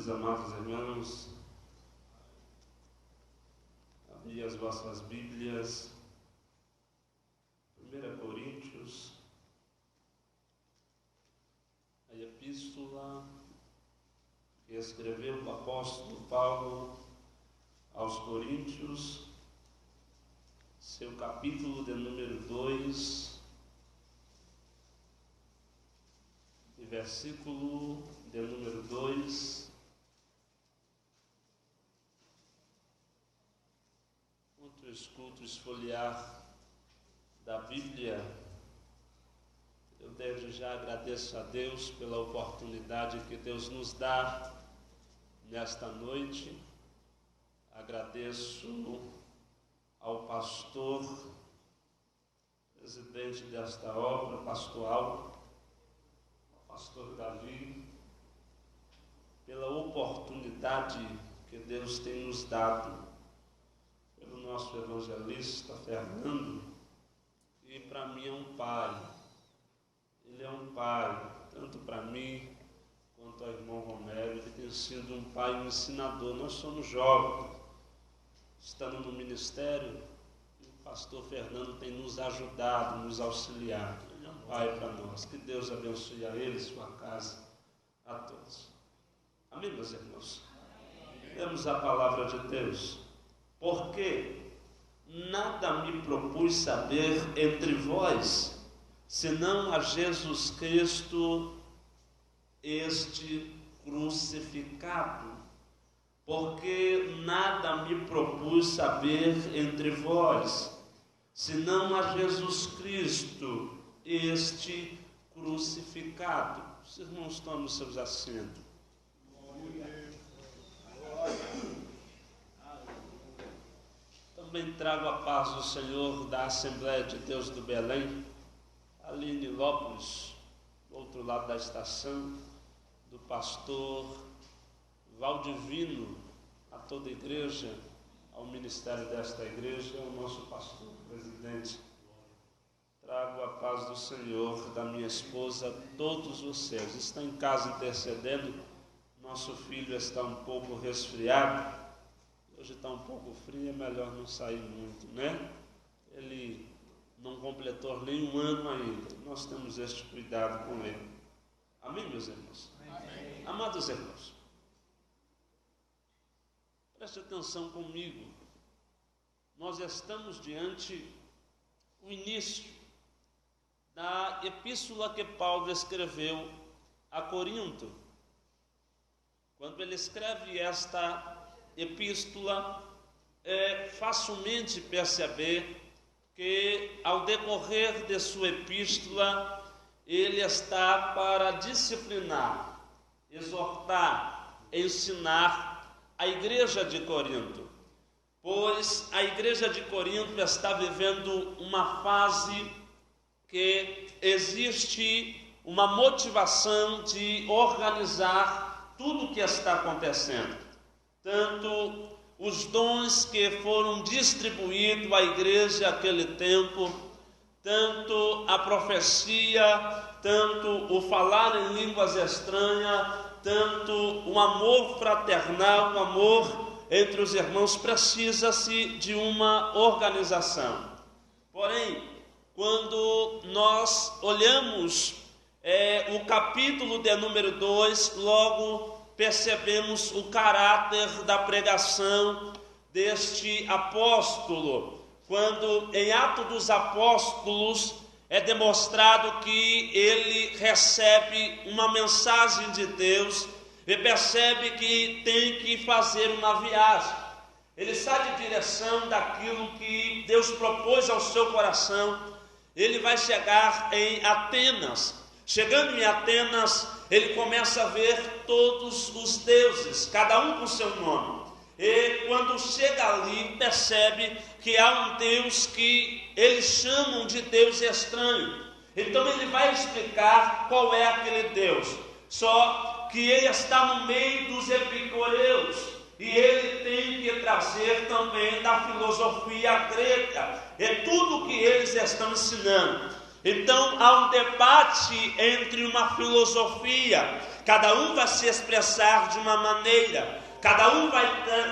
meus amados irmãos, abri as vossas Bíblias, 1 Coríntios, a epístola que escreveu o apóstolo Paulo aos Coríntios, seu capítulo de número 2, e versículo de número 2. Enquanto eu escuto esfoliar da Bíblia, eu desde já agradeço a Deus pela oportunidade que Deus nos dá nesta noite. Agradeço ao pastor, presidente desta obra pastoral, ao pastor Davi, pela oportunidade que Deus tem nos dado, pelo nosso evangelista Fernando, que para mim é um pai. Ele é um pai, tanto para mim quanto ao irmão Romero. Ele tem sido um pai, um ensinador. Nós somos jovens, estando no ministério, e o pastor Fernando tem nos ajudado, nos auxiliado. Ele é um pai para nós. Que Deus abençoe a ele, sua casa, a todos. Amém, meus irmãos? Temos a palavra de Deus. Porque nada me propus saber entre vós, senão a Jesus Cristo, este crucificado. Porque nada me propus saber entre vós, senão a Jesus Cristo, este crucificado. Os irmãos tomem seus assentos. Também trago a paz do Senhor da Assembleia de Deus do Belém, ali em Nilópolis, do outro lado da estação, do pastor Valdivino, a toda a igreja, ao ministério desta igreja, ao nosso pastor presidente. Trago a paz do Senhor da minha esposa a todos vocês. Está em casa intercedendo, nosso filho está um pouco resfriado. Hoje está um pouco frio, é melhor não sair muito, né? Ele não completou nem um ano ainda. Nós temos este cuidado com ele. Amém, meus irmãos? Amém. Amados irmãos, preste atenção comigo. Nós estamos diante do início da epístola que Paulo escreveu a Corinto. Quando ele escreve esta epístola, é facilmente perceber que ao decorrer de sua epístola, ele está para disciplinar, exortar, ensinar a igreja de Corinto, pois a igreja de Corinto está vivendo uma fase que existe uma motivação de organizar tudo o que está acontecendo. Tanto os dons que foram distribuídos à igreja naquele tempo, tanto a profecia, tanto o falar em línguas estranhas, tanto o amor fraternal, o amor entre os irmãos, precisa-se de uma organização. Porém, quando nós olhamos o capítulo de número 2, logo percebemos o caráter da pregação deste apóstolo, quando em Atos dos Apóstolos é demonstrado que ele recebe uma mensagem de Deus e percebe que tem que fazer uma viagem. Ele sai de direção daquilo que Deus propôs ao seu coração. Ele vai chegar em Atenas. Chegando em Atenas, ele começa a ver todos os deuses, cada um com seu nome. E quando chega ali, percebe que há um Deus que eles chamam de Deus estranho. Então ele vai explicar qual é aquele Deus. Só que ele está no meio dos epicureus. E ele tem que trazer também da filosofia grega. É tudo o que eles estão ensinando. Então há um debate entre uma filosofia cada um vai se expressar de uma maneira, cada um vai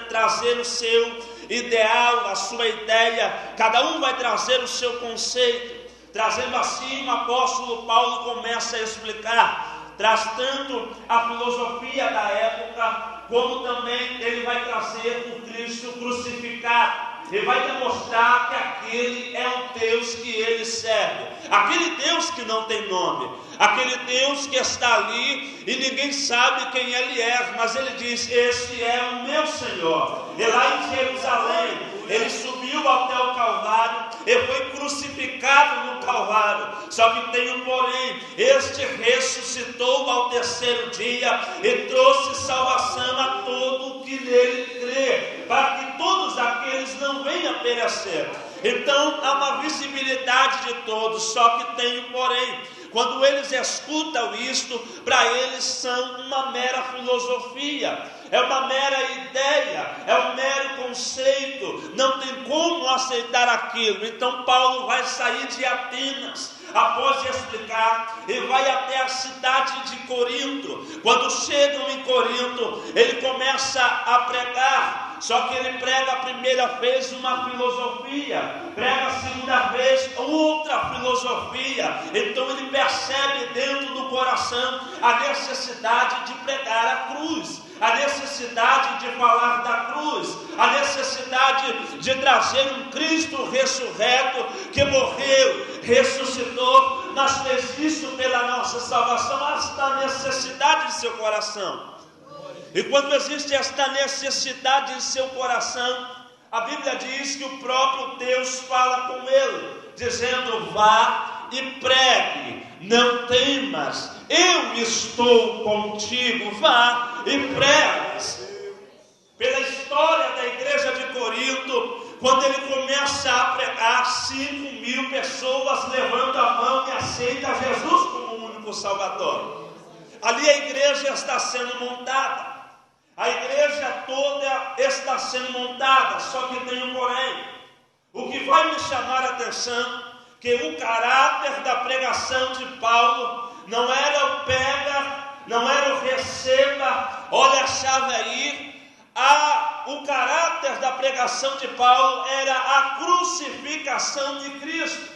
trazer o seu ideal, a sua ideia, cada um vai trazer o seu conceito. Trazendo assim, o apóstolo Paulo começa a explicar, traz tanto a filosofia da época, como também ele vai trazer o Cristo crucificado. Ele vai demonstrar que aquele é o Deus que ele serve, aquele Deus que não tem nome, aquele Deus que está ali e ninguém sabe quem ele é, mas ele diz: esse é o meu Senhor. E lá em Jerusalém, ele subiu até o Calvário e foi crucificado no Calvário. Só que tem um porém: este ressuscitou ao terceiro dia e trouxe salvação a todo o que nele crê, para que todos aqueles não venham a perecer. Então há uma visibilidade de todos, só que tem um porém: quando eles escutam isto, para eles são uma mera filosofia, é uma mera ideia, é um mero conceito, não tem como aceitar aquilo. Então Paulo vai sair de Atenas, após explicar, ele vai até a cidade de Corinto. Quando chegam em Corinto, ele começa a pregar. Só que ele prega a primeira vez uma filosofia, prega a segunda vez outra filosofia. Então ele percebe dentro do coração a necessidade de pregar a cruz, a necessidade de falar da cruz, a necessidade de trazer um Cristo ressurreto, que morreu, ressuscitou, mas fez isso pela nossa salvação. Esta necessidade de seu coração. E quando existe esta necessidade em seu coração, a Bíblia diz que o próprio Deus fala com ele, dizendo: vá e pregue, não temas, eu estou contigo, vá e pregue. Pela história da igreja de Corinto, quando ele começa a pregar, 5.000 pessoas levantam a mão e aceitam Jesus como o único Salvador. Ali a igreja está sendo montada. A igreja toda está sendo montada, só que tem um porém. O que vai me chamar a atenção, que o caráter da pregação de Paulo não era o pega, não era o receba, olha a chave aí. O caráter da pregação de Paulo era a crucificação de Cristo.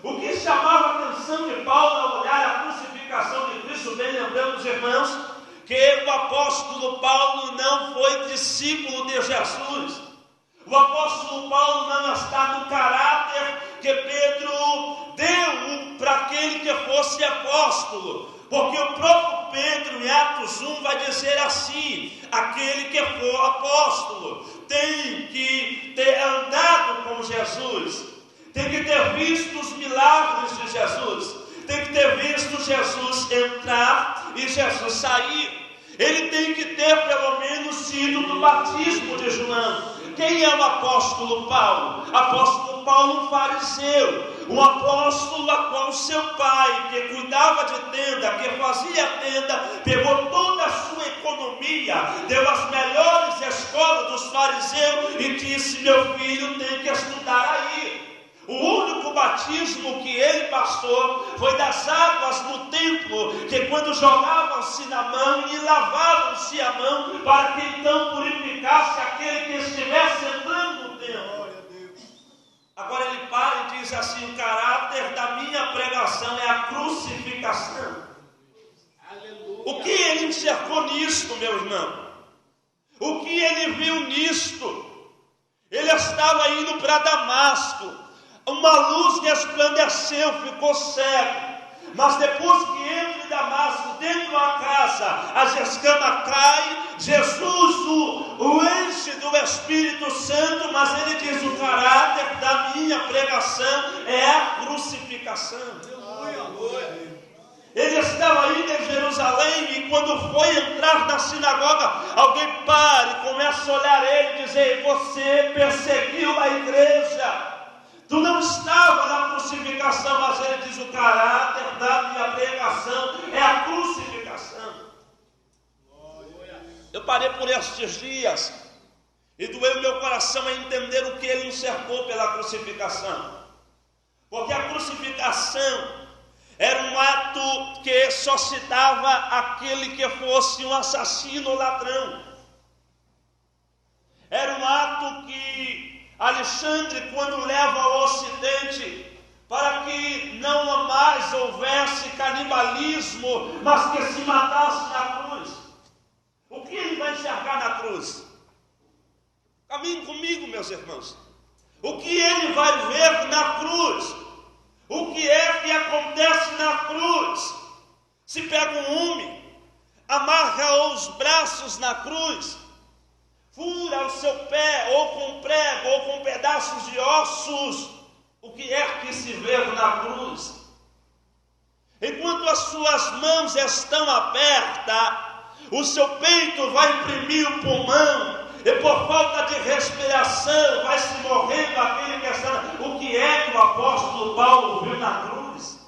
O que chamava a atenção de Paulo ao olhar a crucificação de Cristo, bem lembramos, irmãos, que o apóstolo Paulo não foi discípulo de Jesus. O apóstolo Paulo não está no caráter que Pedro deu para aquele que fosse apóstolo, porque o próprio Pedro em Atos 1 vai dizer assim: aquele que for apóstolo tem que ter andado com Jesus, tem que ter visto os milagres de Jesus, tem que ter visto Jesus entrar e Jesus sair. Ele tem que ter pelo menos sido do batismo de João. Quem é o apóstolo Paulo? Apóstolo Paulo, um fariseu, um apóstolo a qual seu pai, que cuidava de tenda, que fazia tenda, pegou toda a sua economia, deu as melhores escolas dos fariseus e disse: meu filho tem que estudar aí. O único batismo que ele passou foi das águas no templo, que quando jogavam-se na mão e lavavam-se a mão, para que então purificasse aquele que estivesse entrando no templo. Agora ele para e diz assim: o caráter da minha pregação é a crucificação. O que ele enxergou nisto, meu irmão? O que ele viu nisto? Ele estava indo para Damasco. Uma luz resplandeceu, ficou cego. Mas depois que entra em Damasco, dentro de uma casa, as escamas caem, Jesus o enche do Espírito Santo, mas ele diz: o caráter da minha pregação é a crucificação. Ele estava indo em Jerusalém e quando foi entrar na sinagoga, alguém para e começa a olhar ele e dizer: você perseguiu a igreja. Tu não estava na crucificação, mas ele diz: o caráter da minha pregação é a crucificação. Eu parei por estes dias e doeu meu coração a entender o que ele enxergou pela crucificação. Porque a crucificação Era um ato que só se dava àquele que fosse um assassino ou ladrão. Era um ato que Alexandre, quando leva ao Ocidente, para que não mais houvesse canibalismo, mas que se matasse na cruz. O que ele vai enxergar na cruz? Caminhe comigo, meus irmãos. O que ele vai ver na cruz? O que é que acontece na cruz? Se pega um homem, amarra os braços na cruz, fura o seu pé, ou com prego, ou com pedaços de ossos. O que é que se vê na cruz? Enquanto as suas mãos estão abertas, o seu peito vai imprimir o pulmão, e por falta de respiração vai se morrendo aquele que está. O que é que o apóstolo Paulo viu na cruz?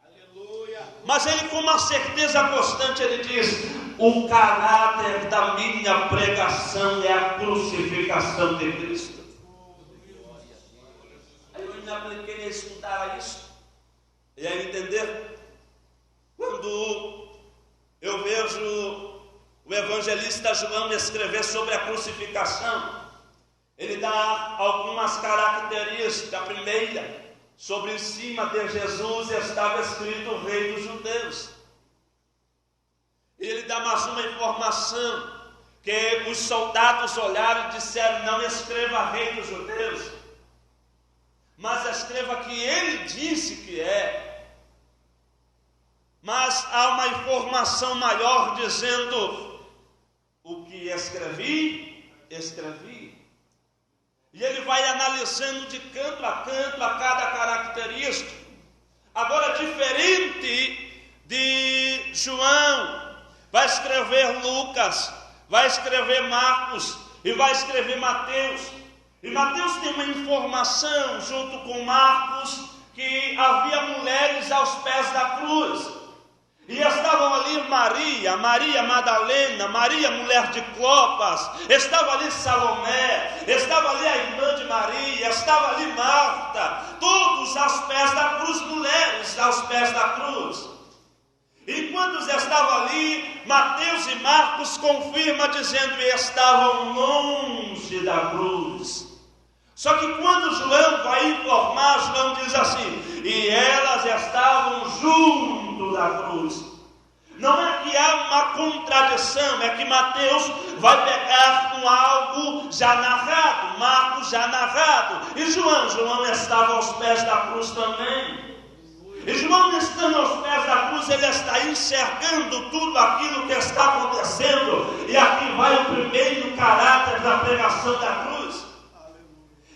Aleluia. Mas ele, com uma certeza constante, ele diz: o caráter da minha pregação é a crucificação de Cristo. Aí eu me apliquei a escutar isso e a entender. Quando eu vejo o evangelista João escrever sobre a crucificação, ele dá algumas características. A primeira, sobre em cima de Jesus estava escrito Rei dos Judeus. Ele dá mais uma informação, que os soldados olharam e disseram: não escreva Rei dos Judeus, mas escreva que ele disse que é. Mas há uma informação maior dizendo: o que escrevi, escrevi. E ele vai analisando de canto a canto a cada característica. Agora, diferente de João, vai escrever Lucas, vai escrever Marcos e vai escrever Mateus. E Mateus tem uma informação junto com Marcos, que havia mulheres aos pés da cruz. E estavam ali Maria, Maria Madalena, Maria mulher de Clopas, estava ali Salomé, estava ali a irmã de Maria, estava ali Marta, todos aos pés da cruz, mulheres aos pés da cruz. E quando estavam ali, Mateus e Marcos confirmam dizendo que estavam longe da cruz. Só que quando João vai informar, João diz assim: e elas estavam junto da cruz. Não é que há uma contradição, é que Mateus vai pegar com algo já narrado, Marcos já narrado, e João estava aos pés da cruz também. E João, estando aos pés da cruz, ele está enxergando tudo aquilo que está acontecendo. E aqui vai o primeiro caráter da pregação da cruz.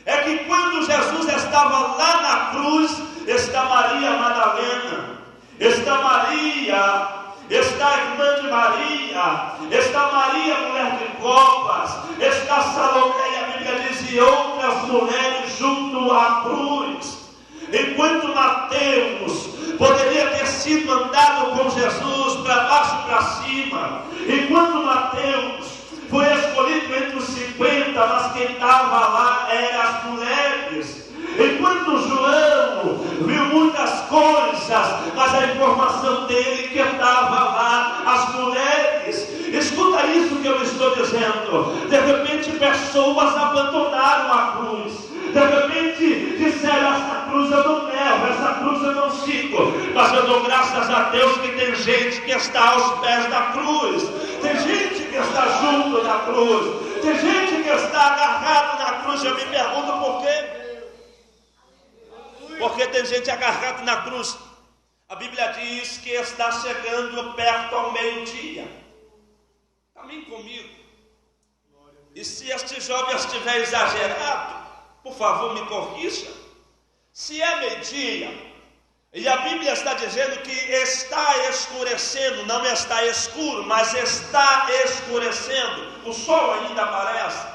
É que quando Jesus estava lá na cruz, está Maria Madalena, está Maria, está a irmã de Maria, está Maria mulher de Clopas, está Salomé, e a Bíblia diz, e outras mulheres junto à cruz. Enquanto Mateus poderia ter sido andado com Jesus para baixo e para cima, enquanto Mateus foi escolhido entre os 50, mas quem estava lá eram as mulheres. Enquanto João viu muitas coisas, mas a informação dele que estava lá, as mulheres. Escuta isso que eu estou dizendo. De repente pessoas abandonaram a cruz. De repente disseram: essa cruz eu não levo, essa cruz eu não sigo. Mas eu dou graças a Deus que tem gente que está aos pés da cruz. Tem gente que está junto da cruz. Tem gente que está agarrado na cruz. Eu me pergunto por quê? Porque tem gente agarrada na cruz. A Bíblia diz que está chegando perto ao meio-dia. Caminhe comigo. E se este jovem estiver exagerado, por favor, me corrija. Se é meio-dia, e a Bíblia está dizendo que está escurecendo, não está escuro, mas está escurecendo, o sol ainda aparece.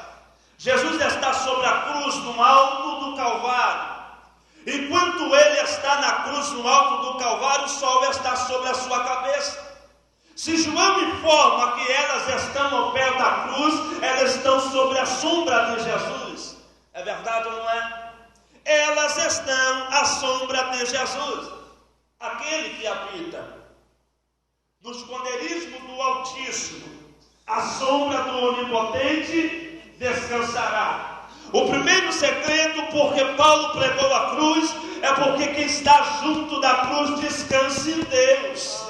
Jesus está sobre a cruz no alto do Calvário. Enquanto ele está na cruz no alto do Calvário, o sol está sobre a sua cabeça. Se João informa que elas estão ao pé da cruz, elas estão sobre a sombra de Jesus. É verdade ou não é? Elas estão à sombra de Jesus. aquele que habita no esconderijo do Altíssimo, à sombra do Onipotente descansará. O primeiro segredo porque Paulo pregou a cruz é porque quem está junto da cruz descansa em Deus.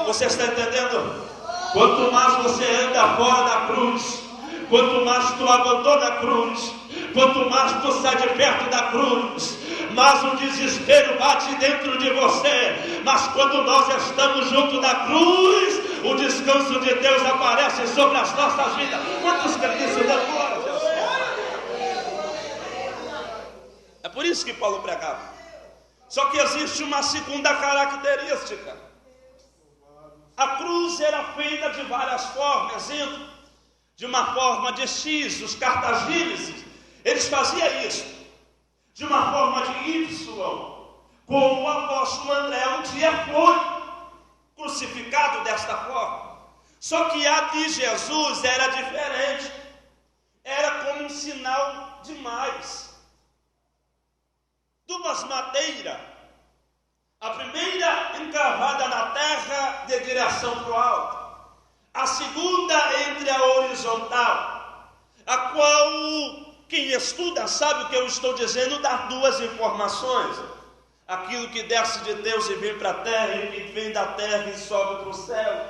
Você está entendendo? Quanto mais você anda fora da cruz, quanto mais tu abandona a cruz, quanto mais tu sai de perto da cruz, mais o desespero bate dentro de você. Mas quando nós estamos junto da cruz, o descanso de Deus aparece sobre as nossas vidas. Quantos creem nisso? Dá glória a Deus. É por isso que Paulo pregava. Só que existe uma segunda característica. A cruz era feita de várias formas. Exemplo, de uma forma de X, os cartagineses, eles faziam isso. De uma forma de Y, como o apóstolo André um dia foi crucificado desta forma. Só que a de Jesus era diferente. Era como um sinal de mais. Duas madeiras. A primeira encravada na terra de direção para o alto. A segunda entre a horizontal, a qual quem estuda sabe o que eu estou dizendo, dá duas informações. Aquilo que desce de Deus e vem para a terra, e que vem da terra e sobe para o céu.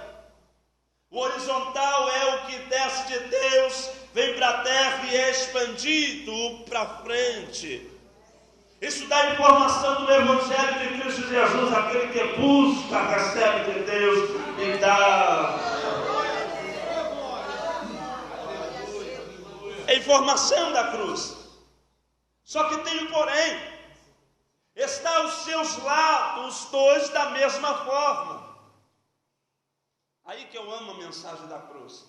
O horizontal é o que desce de Deus, vem para a terra e é expandido para frente. Isso dá informação do Evangelho de Cristo Jesus. Aquele que busca, recebe de Deus e dá. É informação da cruz. Só que tem um porém. Está aos seus lados dois da mesma forma. Aí que eu amo a mensagem da cruz.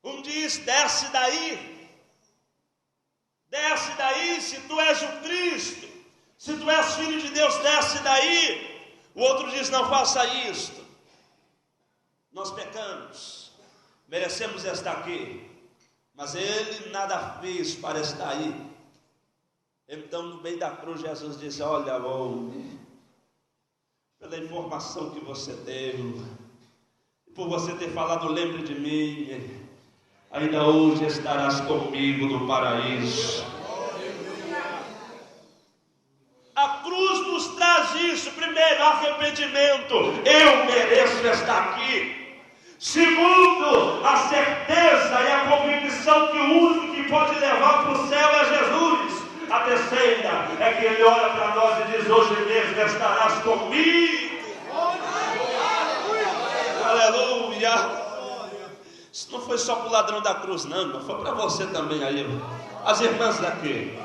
Um diz, desce daí. Desce daí, se tu és o Cristo. Se tu és filho de Deus, desce daí. O outro diz, não faça isto. Nós pecamos. Merecemos estar aqui. Mas ele nada fez para estar aí. Então, no meio da cruz, Jesus disse, olha, homem, pela informação que você deu, por você ter falado, lembre de mim, ainda hoje estarás comigo no paraíso. A cruz nos traz isso. Primeiro, arrependimento. Eu mereço estar aqui. Segundo, a certeza e a convicção que o único que pode levar para o céu é Jesus. A terceira é que ele olha para nós e diz, hoje mesmo estarás comigo. Aleluia. Isso não foi só para o ladrão da cruz, não foi para você também aí. As irmãs daqui,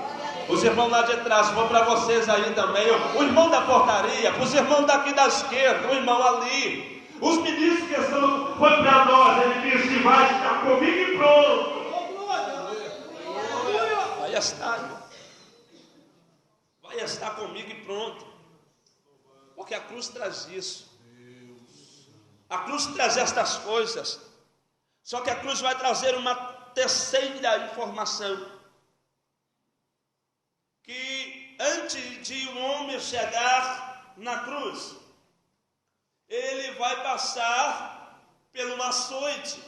os irmãos lá de trás, foi para vocês aí também. O irmão da portaria, os irmãos daqui da esquerda, o irmão ali. Os ministros que estão, foi para nós, ele disse, vai estar comigo e pronto. Vai estar. Vai estar comigo e pronto. Porque a cruz traz isso. A cruz traz estas coisas. Só que a cruz vai trazer uma terceira informação. Que antes de um homem chegar na cruz, ele vai passar pelo açoite.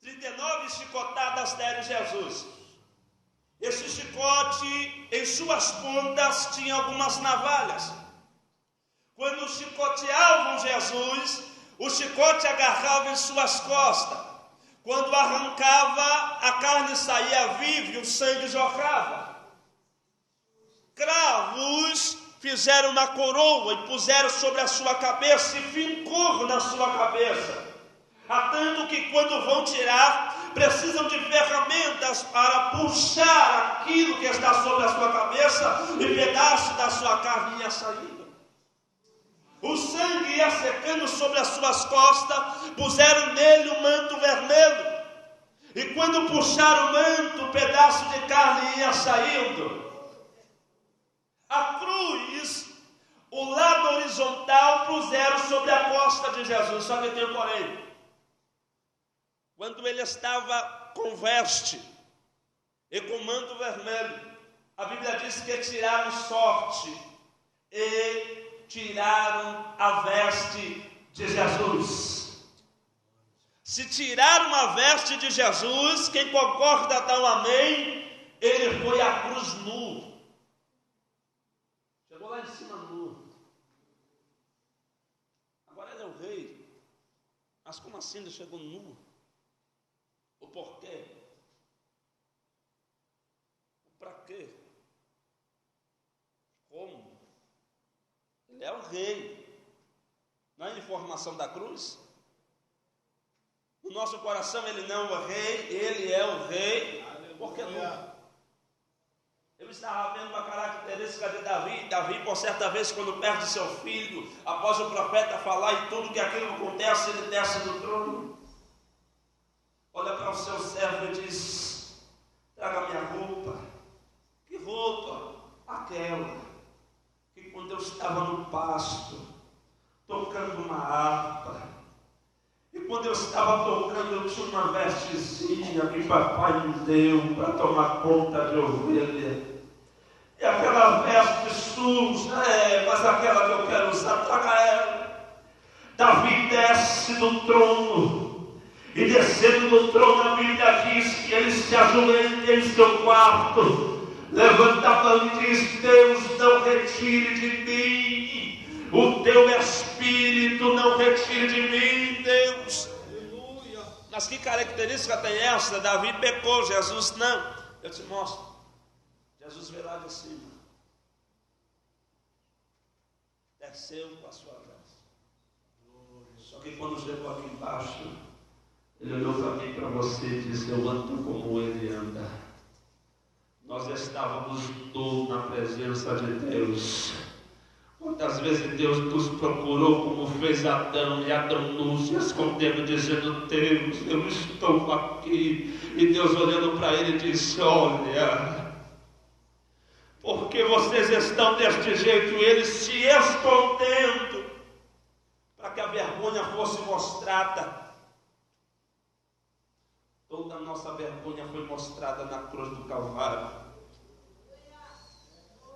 39 chicotadas deram Jesus. Esse chicote, em suas pontas, tinha algumas navalhas. Quando chicoteavam Jesus, o chicote agarrava em suas costas. Quando arrancava, a carne saía viva e o sangue jorrava. Cravos fizeram uma coroa e puseram sobre a sua cabeça e fincou na sua cabeça. Há tanto que quando vão tirar, precisam de ferramentas para puxar aquilo que está sobre a sua cabeça e pedaço da sua carne ia saindo. O sangue ia secando sobre as suas costas, puseram nele um manto vermelho. E quando puxaram o manto, um pedaço de carne ia saindo. A cruz, o lado horizontal, puseram sobre a costa de Jesus. Só que tem um porém. Quando ele estava com veste e com manto vermelho, a Bíblia diz que tiraram sorte e tiraram a veste de Jesus. Se tiraram a veste de Jesus, quem concorda dá um amém, ele foi à cruz nu. Chegou lá em cima nu. Agora ele é o rei. Mas como assim ele chegou nu? O porquê? O para quê? Como? Ele é o rei. Não é informação da cruz? No nosso coração ele não é o rei, ele é o rei. Por que não? Eu estava vendo uma característica de Davi. Davi, por certa vez, quando perde seu filho, após o profeta falar e tudo que aquilo acontece, ele desce do trono, olha para o seu servo e diz: traga minha roupa. Que roupa? Aquela que quando eu estava no pasto, tocando uma harpa, e quando eu estava tocando, eu tinha uma vestezinha que papai me deu para tomar conta de ovelha. E aquela veste suja, mas aquela que eu quero usar, traga ela. Davi desce do trono, e descendo do trono, a Bíblia diz que ele se ajoelha em seu quarto, levanta a mão e diz: Deus, não retire de mim o teu espírito, não retire de mim, Deus. Aleluia. Mas que característica tem essa? Davi pecou, Jesus não. Eu te mostro. Jesus veio lá de cima, desceu com a sua veste. Só que quando chegou aqui embaixo, ele olhou para mim, para você e disse: eu ando como ele anda. Nós estávamos todos na presença de Deus. Quantas vezes Deus nos procurou, como fez Adão, e Adão nos escondendo, dizendo: Deus, eu estou aqui. E Deus olhando para ele disse: olha, porque vocês estão deste jeito, eles se escondendo, para que a vergonha fosse mostrada. Toda a nossa vergonha foi mostrada na cruz do Calvário.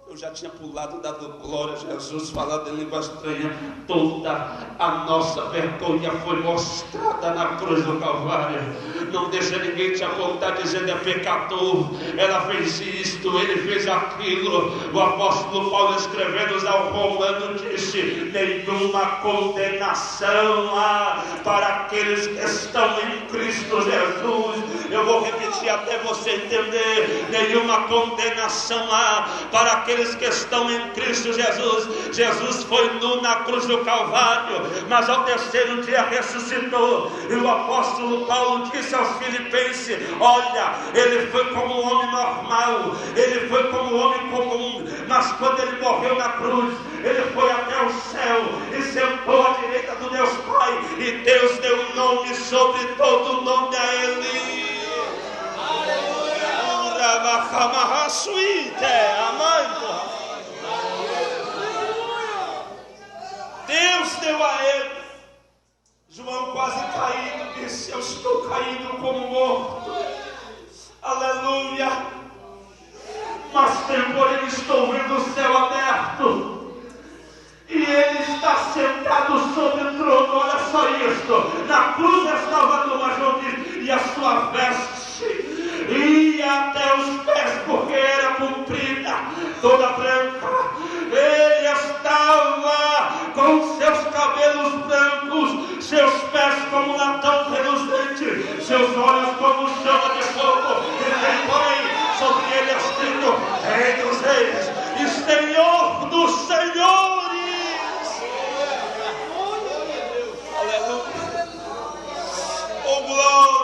Eu já tinha pulado, dado glória a Jesus, falado em língua estranha. Toda a nossa vergonha foi mostrada na cruz do Calvário. Não deixa ninguém te apontar dizendo: é pecador, ela fez isto, ele fez aquilo. O apóstolo Paulo, escrevendo ao Romano, disse: nenhuma condenação há para aqueles que estão em Cristo Jesus. Eu vou repetir até você entender: nenhuma condenação há para aqueles que estão em Cristo Jesus. Jesus foi nu na cruz do Calvário, mas ao terceiro dia ressuscitou. E o apóstolo Paulo disse aos Filipenses: olha, ele foi como um homem normal, ele foi como um homem comum, mas quando ele morreu na cruz, ele foi até o céu e sentou à direita do Deus Pai, e Deus deu um nome sobre todo nome a ele. Deus deu a ele. João, quase caindo, disse: eu estou caindo como morto. Aleluia. Mas porém estou vendo o céu aberto, e ele está sentado sobre o trono. Olha só isto: na cruz estava numa junta, e a sua veste ia até os pés, porque era comprida, toda branca. Ele estava com seus cabelos brancos, seus pés como latão reluzente, seus olhos como chama de fogo, e tem porém sobre ele escrito: Rei dos Reis e Senhor dos Senhores. Aleluia. Oh, glória.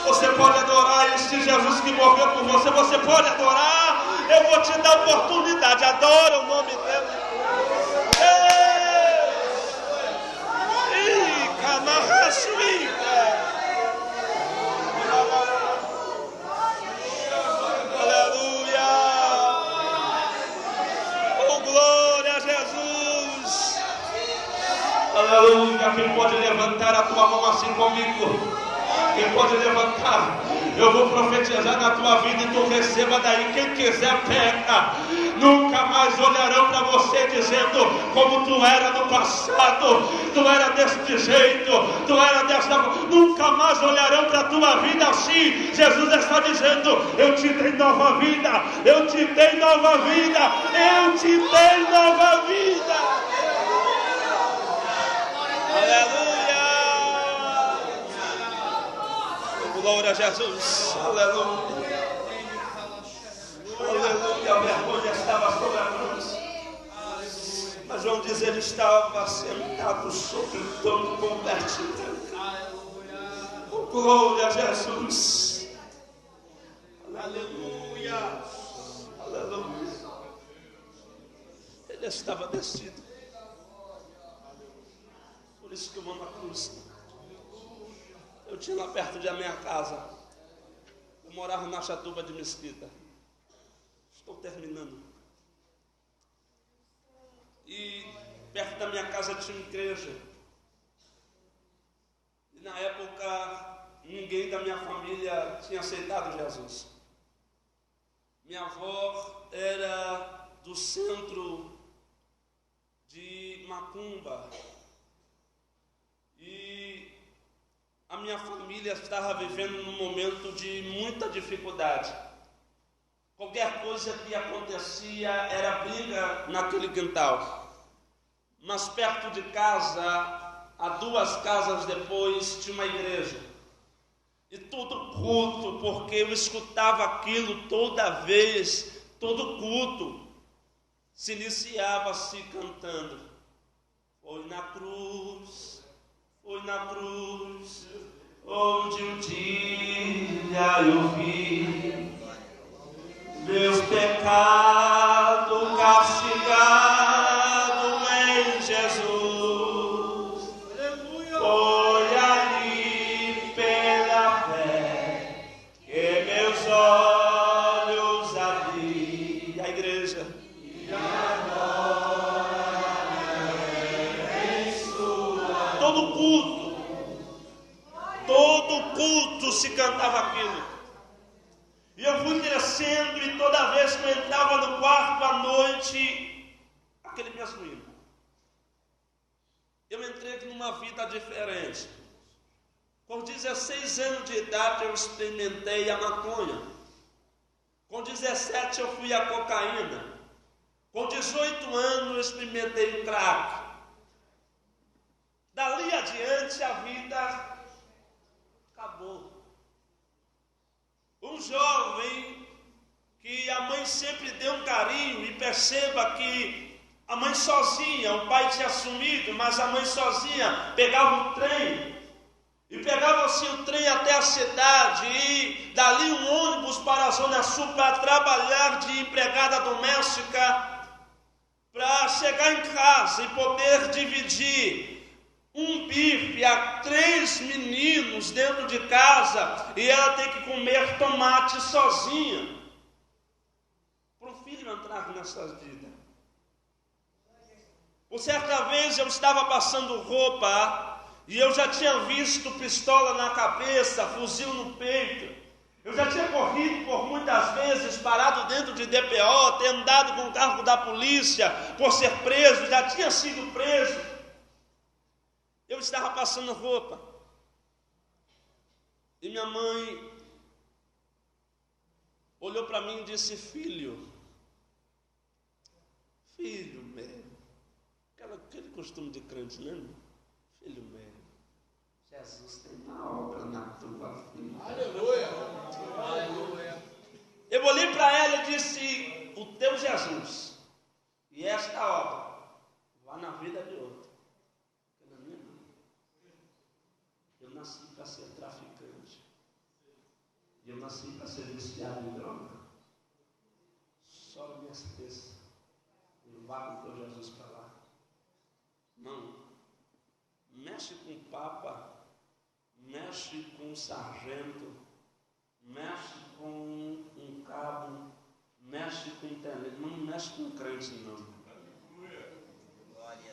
Você pode adorar este Jesus que morreu por você. Você pode adorar. Eu vou te dar oportunidade. Adora o nome dele. Aleluia. Oh, glória a Jesus. Aleluia. Quem pode levantar a tua mão assim comigo? Quem pode levantar? Eu vou profetizar na tua vida e tu receba daí. Quem quiser, pega. Nunca mais olharão para você dizendo como tu era no passado. Tu era deste jeito, tu era desta forma. Nunca mais olharão para a tua vida assim. Jesus está dizendo: eu te dei nova vida, eu te dei nova vida, eu te dei nova vida. Aleluia! Glória a Jesus. Aleluia. Aleluia. A vergonha estava sobre a cruz. Mas João diz: ele estava sentado sobre o trono convertido. Glória a Jesus. Aleluia. Aleluia. Ele estava descido. Por isso que eu amo a cruz. Eu tinha lá perto da minha casa. Eu morava na Chatuba de Mesquita. Estou terminando. E perto da minha casa tinha uma igreja. E na época, ninguém da minha família tinha aceitado Jesus. Minha avó era do centro de Macumba. E a minha família estava vivendo num momento de muita dificuldade. Qualquer coisa que acontecia era briga naquele quintal. Mas perto de casa, a 2 casas depois, tinha uma igreja. E todo culto, porque eu escutava aquilo toda vez, todo culto, se iniciava-se cantando: foi na cruz, onde um dia eu vi meu pecado castigado em Jesus. Foi ali pela fé que meus olhos abri. A igreja. Todo culto se cantava aquilo. E eu fui crescendo, e toda vez que eu entrava no quarto à noite, aquele mesmo hino. Eu entrei numa vida diferente. Com 16 anos de idade eu experimentei a maconha. Com 17 eu fui a cocaína. Com 18 anos eu experimentei o crack. Dali adiante a vida acabou. Um jovem que a mãe sempre deu um carinho, e perceba que a mãe sozinha, o pai tinha sumido, mas a mãe sozinha pegava um trem, e pegava-se o trem até a cidade, e dali um ônibus para a Zona Sul para trabalhar de empregada doméstica, para chegar em casa e poder dividir um bife a 3 meninos dentro de casa, e ela tem que comer tomate sozinha, para o filho entrar nessa vida. Por certa vez eu estava passando roupa, e eu já tinha visto pistola na cabeça, fuzil no peito. Eu já tinha corrido por muitas vezes, parado dentro de DPO, ter andado com o carro da polícia por ser preso, já tinha sido preso. Eu estava passando roupa, e minha mãe olhou para mim e disse: filho meu, aquele costume de crente, né? Filho meu, Jesus tem uma obra na tua vida. Aleluia! Aleluia! Eu olhei para ela e disse: o teu Jesus e esta obra vá na vida de outro. Eu nasci para ser traficante. Eu nasci para ser viciado em droga. Só a minha cabeça. Não vá com o teu Jesus para lá. Não. Mexe com o Papa. Mexe com o sargento. Mexe com um cabo. Mexe com o tenente. Não mexe com o crente, não.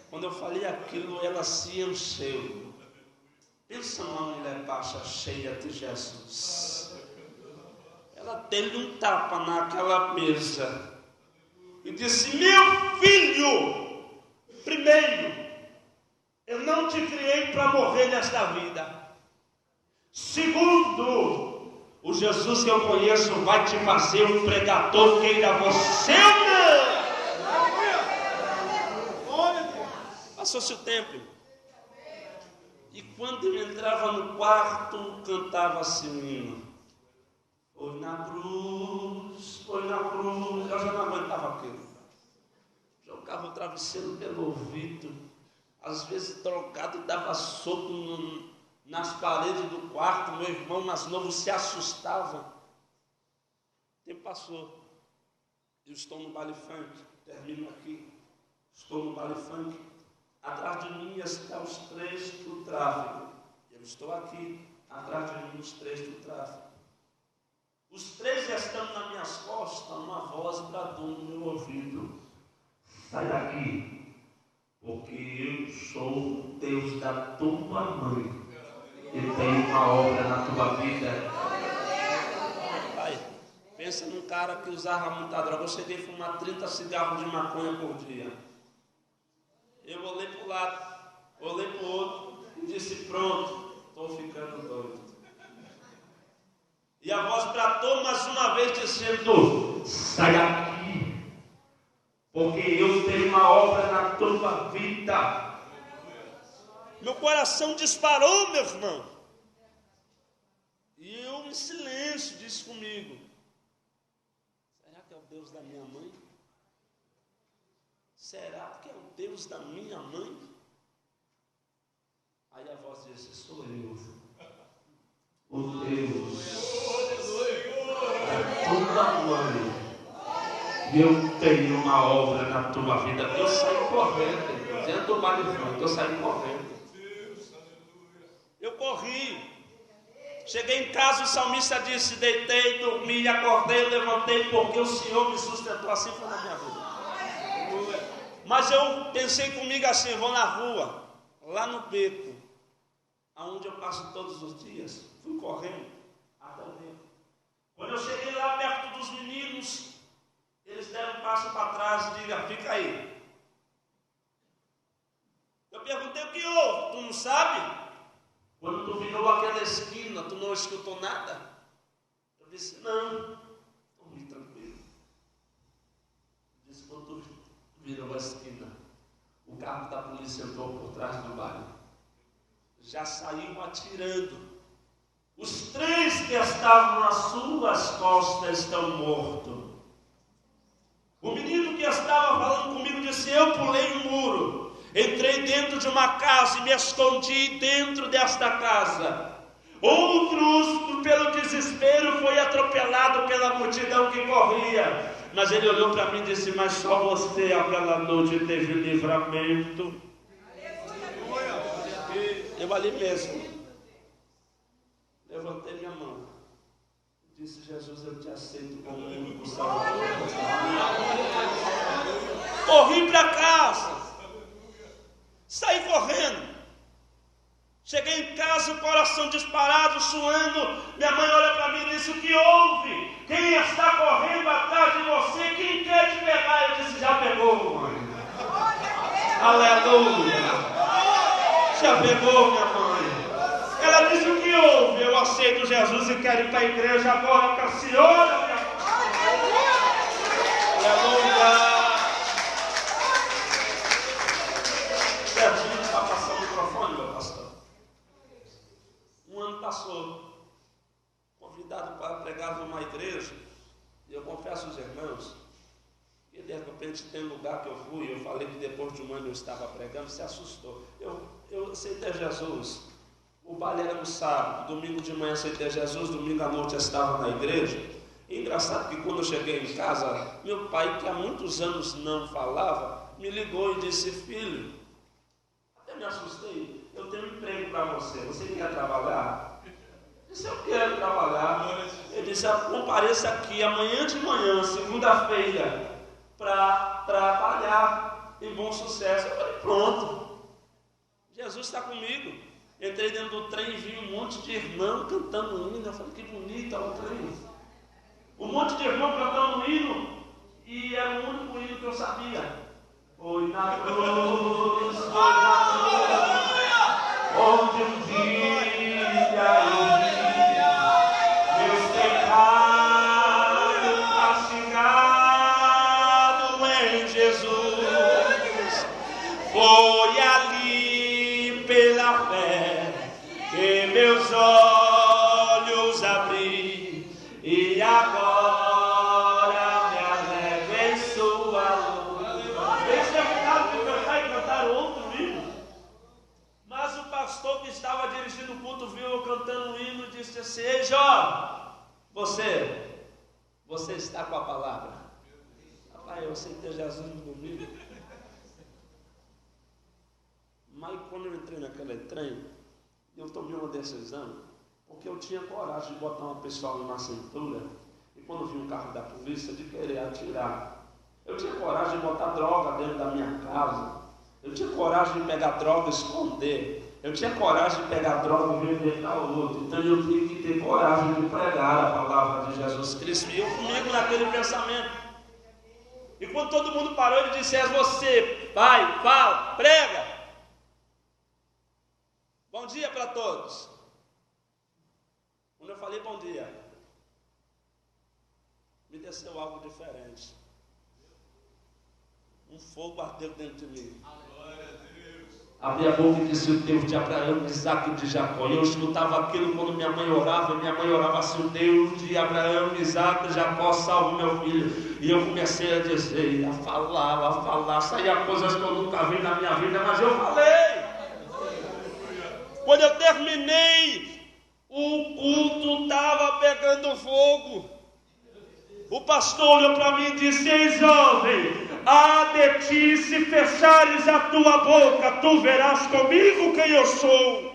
Quando eu falei aquilo, ela se encheu. Pensa numa mulher baixa, cheia de Jesus. ela deu-lhe um tapa naquela mesa e disse: meu filho, primeiro, eu não te criei para morrer nesta vida. Segundo, o Jesus que eu conheço vai te fazer um pregador, queira você ou não. Passou-se o tempo, e quando ele entrava no quarto, cantava-se um hino. Foi na cruz, eu já não aguentava aquilo. Jogava o travesseiro pelo ouvido, às vezes drogado, dava soco nas paredes do quarto. Meu irmão mais novo se assustava. O tempo passou, eu estou no baile funk, termino aqui, estou no baile funk, atrás de mim estão os três do tráfico, eu estou aqui, atrás de mim os três do tráfico. Os três estão nas minhas costas, uma voz bradou no meu ouvido: sai daqui, porque eu sou o Deus da tua mãe e tenho uma obra na tua vida. Pai, pensa num cara que usava muita droga. Eu cheguei a fumar 30 cigarros de maconha por dia. Eu olhei para o lado, olhei para o outro e disse: pronto, estou ficando doido. E a voz bradou mais uma vez dizendo: sai daqui, porque eu tenho uma obra na tua vida. Meu coração disparou, meu irmão. E eu em silêncio disse comigo: será que é o Deus da minha mãe? Será que é o Deus da minha mãe? Aí a voz disse: sou eu, o Deus da tua mãe, e eu tenho uma obra na tua vida. Eu saí correndo, dentro do baile funk, eu saí correndo. Eu corri, cheguei em casa, o salmista disse: deitei, dormi, acordei, levantei, porque o Senhor me sustentou. Assim foi na minha vida. Mas eu pensei comigo assim: vou na rua, lá no beco, aonde eu passo todos os dias. Fui correndo até o beco. Quando eu cheguei lá perto dos meninos, eles deram um passo para trás e disseram: fica aí. Eu perguntei: o que houve? Tu não sabe? Quando tu virou aquela esquina, tu não escutou nada? Eu disse: não, estou muito tranquilo. Eu disse: quando tu virou a esquina, o carro da polícia entrou por trás do baile, já saiu atirando. Os três que estavam nas suas costas estão mortos. O menino que estava falando comigo disse: eu pulei o muro, entrei dentro de uma casa e me escondi dentro desta casa. Outros, pelo desespero, foi atropelado pela multidão que corria. Mas ele olhou para mim e disse: mas só você aquela noite teve livramento. Eu ali mesmo levantei minha mão e disse: Jesus, eu te aceito como único Salvador. Corri para casa, saí correndo. Cheguei em casa, o coração disparado, suando. Minha mãe olha para mim e disse: o que houve? Quem está correndo atrás de você? Quem quer te pegar? Eu disse: já pegou, mãe. Aleluia. Já pegou, minha mãe. Ela disse: o que houve? Eu aceito Jesus e quero ir para a igreja agora com a senhora, minha mãe. Aleluia. Pertinho para passar o microfone, meu pastor. Um ano passou, convidado para pregar numa igreja, e eu confesso aos irmãos, e de repente tem lugar que eu fui, eu falei que depois de um ano eu estava pregando, se assustou. Eu aceitei Jesus, o baile era no sábado, domingo de manhã aceitei Jesus, domingo à noite eu estava na igreja. E engraçado que quando eu cheguei em casa, meu pai, que há muitos anos não falava, me ligou e disse: filho, até me assustei, eu tenho um emprego para você, você quer trabalhar? Eu disse: eu quero trabalhar. Ele disse: compareça aqui amanhã de manhã, segunda-feira, para trabalhar em Bom Sucesso. Eu falei: pronto, Jesus está comigo. Entrei dentro do trem e vi um monte de irmão cantando hino. Eu falei: que bonito é o trem. Um monte de irmão cantando um hino, e era o único hino que eu sabia. Foi na cruz, onde um dia eu vi meus pecados castigados em Jesus. Foi ali pela fé que meus olhos abri, e agora me alegro em sua luz. Eles terminaram de cantar e cantaram outro hino. Mas o pastor que estava dirigindo o culto viu eu cantando um hino e disse assim: ei, Jó, você está com a palavra. Rapaz, eu aceitei Jesus no domingo. Mas quando eu entrei naquele trem, eu tomei uma decisão, porque eu tinha coragem de botar uma pistola na cintura, e quando vi um carro da polícia, de querer atirar. Eu tinha coragem de botar droga dentro da minha casa. Eu tinha coragem de pegar droga e esconder. Eu tinha coragem de pegar droga e vender para o outro. Então eu tinha que ter coragem de pregar a palavra de Jesus Cristo. E eu comigo naquele pensamento. E quando todo mundo parou, ele disse: é você, vai, fala, prega. Bom dia para todos. Quando eu falei bom dia, me desceu algo diferente. Um fogo ardeu dentro de mim. Abri a boca e disse: o Deus de Abraão, de Isaac e de Jacó. E eu escutava aquilo quando minha mãe orava. E minha mãe orava assim: o Deus de Abraão, de Isaac e Jacó, salve meu filho. E eu comecei a dizer, a falar. Saía coisas que eu nunca vi na minha vida, mas eu falei. Quando eu terminei, o culto estava pegando fogo. O pastor olhou para mim e disse: ei, jovem, há de ti, se fechares a tua boca, tu verás comigo quem eu sou.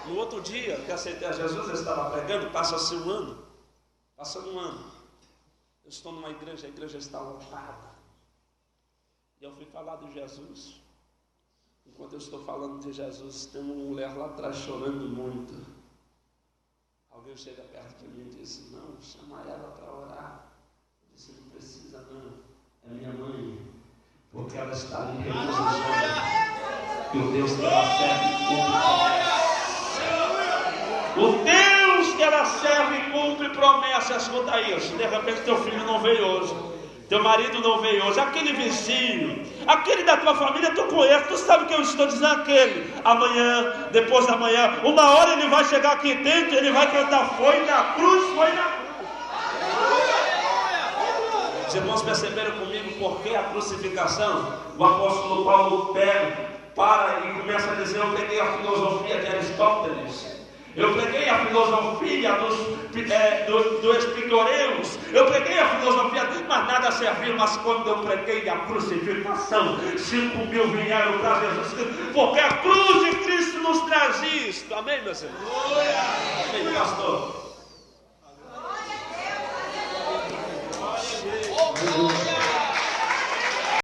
No outro dia que aceitei a Jesus, eu estava pregando, passa-se um ano. Passando um ano. Eu estou numa igreja, a igreja está lotada. E eu fui falar de Jesus. Enquanto eu estou falando de Jesus, tem uma mulher lá atrás chorando muito. Alguém chega perto de mim e disse: não, chama ela para orar. Eu disse: não precisa não, é minha mãe. Porque ela está ali regozijando que o Deus que ela serve cumpre promessa. O Deus que ela serve cumpre promessa. Escuta isso, de repente teu filho não veio hoje, teu marido não veio hoje, aquele vizinho, aquele da tua família, tu conhece, tu sabe o que eu estou dizendo, aquele. Amanhã, depois da manhã, uma hora ele vai chegar aqui dentro, ele vai cantar: foi na cruz, foi na cruz. Os irmãos perceberam comigo por que a crucificação? O apóstolo Paulo para e começa a dizer: eu peguei a filosofia de Aristóteles, eu peguei a filosofia dos pitoreus, eu peguei a filosofia, mas nada serviu. Mas quando eu preguei a crucificação, 5.000 vieram para Jesus, porque a cruz de Cristo nos traz isto. Amém, meus irmãos? Amém, pastor?